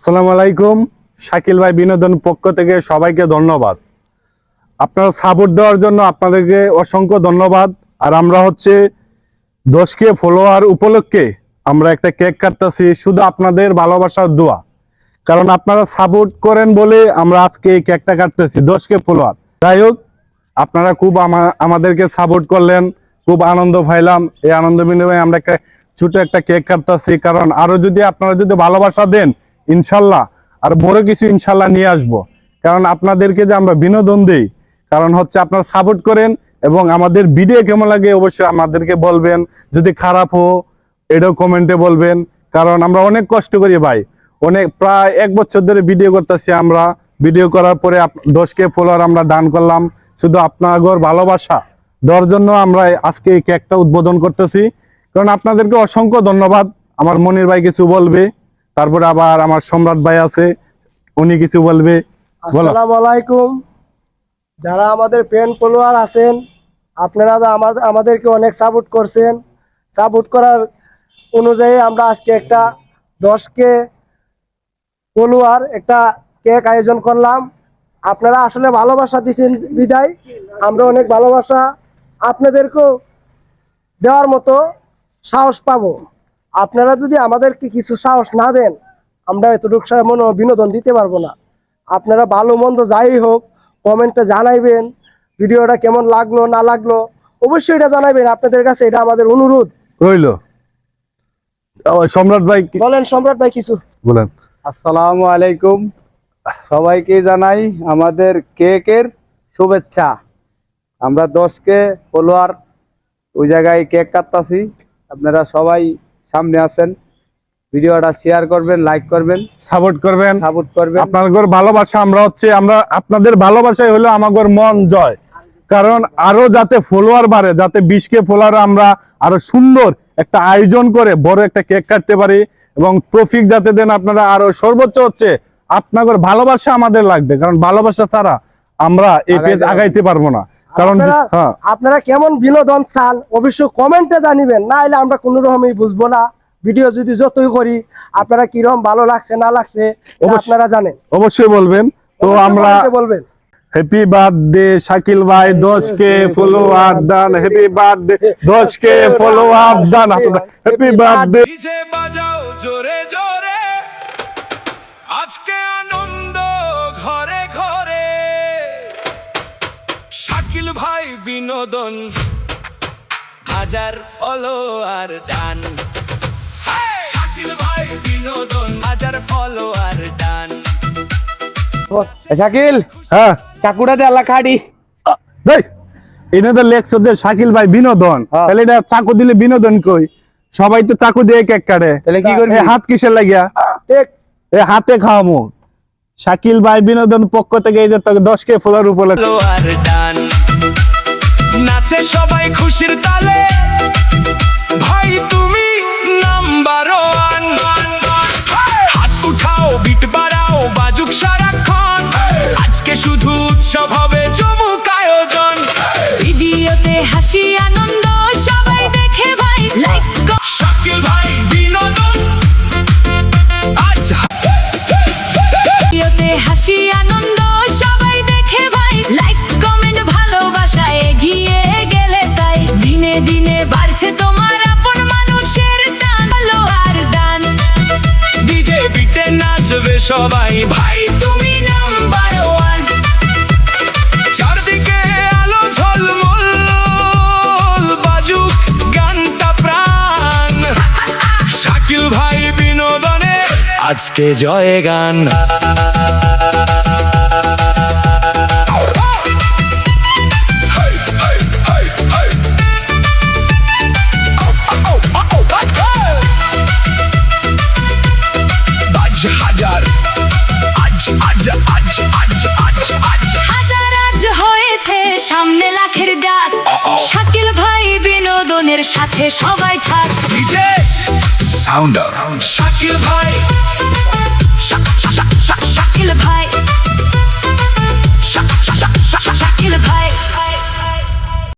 আসসালামু আলাইকুম। শাকিল ভাই বিনোদন পক্ষ থেকে সবাইকে ধন্যবাদ। আপনারা সাপোর্ট দেওয়ার জন্য আপনাদেরকে অসংখ্য ধন্যবাদ। আর আমরা হচ্ছে 10K ফলোয়ার উপলক্ষে আমরা একটা কেক কাটতেছি, শুধু আপনাদের ভালোবাসার দোয়া। কারণ আপনারা সাপোর্ট করেন বলে আমরা আজকে এই কেকটা কাটতেছি 10K ফলোয়ার। যাই হোক, আপনারা খুব আমাদেরকে সাপোর্ট করলেন, খুব আনন্দ পাইলাম। এই আনন্দ বিনিময়ে আমরা একটা ছোট একটা কেক কাটতেছি। কারণ আরো যদি আপনারা যদি ভালোবাসা দেন, ইনশাল্লাহ আর বড় কিছু ইনশাল্লাহ নিয়ে আসবো। কারণ আপনাদেরকে যে আমরা বিনোদন দেই, কারণ হচ্ছে আপনারা সাপোর্ট করেন এবং আমাদের ভিডিও কেমন লাগে অবশ্যই আমাদেরকে বলবেন। যদি খারাপ হোক এটাও কমেন্টে বলবেন। কারণ আমরা অনেক কষ্ট করি ভাই, প্রায় 1 বছর ধরে ভিডিও করতেছি। আমরা ভিডিও করার পরে 10K ফলোয়ার আমরা দান করলাম, শুধু আপনাদের ভালোবাসা দেওয়ার জন্য আমরা আজকে এই কেকটা উদ্বোধন করতেছি। কারণ আপনাদেরকে অসংখ্য ধন্যবাদ। আমার মনির ভাই কিছু বলবে, তারপরে আবার আমার সম্রাট ভাই আছে, উনি কিছু বলবে। আসসালামু আলাইকুম। যারা আমাদের ফ্যান ফলোয়ার আছেন, আপনারা আমাদেরকে অনেক সাপোর্ট করছেন। সাপোর্ট করার অনুযায়ী আমরা আজকে একটা 10K ফলোয়ার একটা কেক আয়োজন করলাম। আপনারা আসলে ভালোবাসা দিচ্ছেন বিদায় আমরা অনেক ভালোবাসা আপনাদেরকেও দেওয়ার মতো সাহস পাবো। আপনারা যদি আমাদেরকে কিছু সাহস না দেন, আমরা এতটুকু বিনোদন দিতে পারবো না। আপনারা ভালো মন্দ যাই হোক কমেন্টে জানাইবেন, ভিডিওটা কেমন লাগলো না লাগলো অবশ্যই এটা জানাবেন। আপনাদের কাছে এটা আমাদের অনুরোধ রইল। সম্রাট ভাই বলেন, সম্রাট ভাই কিছু বলেন। আসসালামু আলাইকুম, সবাইকে জানাই আমাদের কেকের শুভেচ্ছা। আমরা 10K ফলোয়ার ওই জায়গায় কেক কাটতাছি। আপনারা সবাই সামনে আছেন, ভিডিওটা শেয়ার করবেন, লাইক করবেন, সাপোর্ট করবেন। আপনাদের ভালোবাসা আমরা আপনাদের ভালোবাসাই হলো আমাদের মন জয়। কারণ আরো যাতে ফলোয়ার বাড়ে, যাতে 20K ফলোয়ার আমরা আরো সুন্দর একটা আয়োজন করে বড় একটা কেক কাটতে পারি এবং তৌফিক যাতে দেন আপনারা। আরো সর্বোচ্চ হচ্ছে আপনাদের ভালোবাসা আমাদের লাগবে, কারণ ভালোবাসা ছাড়া আমরা এই পেজ আগাইতে পারবো না। কারণ আপনারা কেমন বিনোদন চান অবশ্যই কমেন্টে জানিবেন, না হলে আমরা কোনো রকমই বুঝবো না। ভিডিও যদি যতই করি আপনারা কিরকম ভালো লাগছে না লাগছে আপনারা জানেন, অবশ্যই বলবেন। তো আমরা বলবেন হ্যাপি বার্থডে শাকিল ভাই, 10K follower done. Happy birthday 10K follower done. Happy birthday. DJ বাজাও জোরে জোরে, আজকে আনন্দ ঘরে ঘরে। শাকিল ভাই বিনোদন, 1000 ফলোয়ার ডান। শাকিল ভাই বিনোদন, 1000 ফলোয়ার ডান। শাকিল, হ্যাঁ চাকুটা দে আল্লাহ খাড়ি। এনাদের লেখছ যে শাকিল ভাই বিনোদন, তাহলে এটা চাকু দিলে বিনোদন কই? সবাই তো চাকু দিয়ে কেক কাটে, তাহলে কি করবি? হাত কিসের লাগিয়া? হাতে খাওয়ামু। শাকিল ভাই বিনোদন পক্ষ থেকে এই যে 10K ফলোয়ার উপলক্ষে নাচে সবাই খুশির তালে, ভাই তুমি নাম্বার 1। হাত উঠাও, বিট বাড়াও, বাজুক সারাক্ষণ। আজকে শুধু উৎসব হবে, জমুক আয়োজন। ভিডিওতে হাসি আনন্দ সবাই দেখে ভাই লাইক। শাকিল ভাই বিনোদন, আজ ভিডিওতে হাসি আনন্দ সবাই দেখে ভাই লাইক কমেন্ট ভালোবাসা এগিয়ে গেলে তাই দিনে দিনে বাড়ছে তোমার আপন মানুষের টান। হলো আর দান ডিজে বিটে নাচবে সবাই, ভাই তুমি নাম্বার 1। চারদিকে আলো ঝলমল, বাজুক গানটা প্রাণ। শাকিল ভাই বিনোদনে আজকে জয় গান। হাজার আজ হয়েছে সামনে লাখের ডাক। শাকিল ভাই বিনোদনের সাথে সবাই থাক। ডিজে সাউন্ডার শাকিল ভাই, শাকিল ভাই, শাকিল ভাই।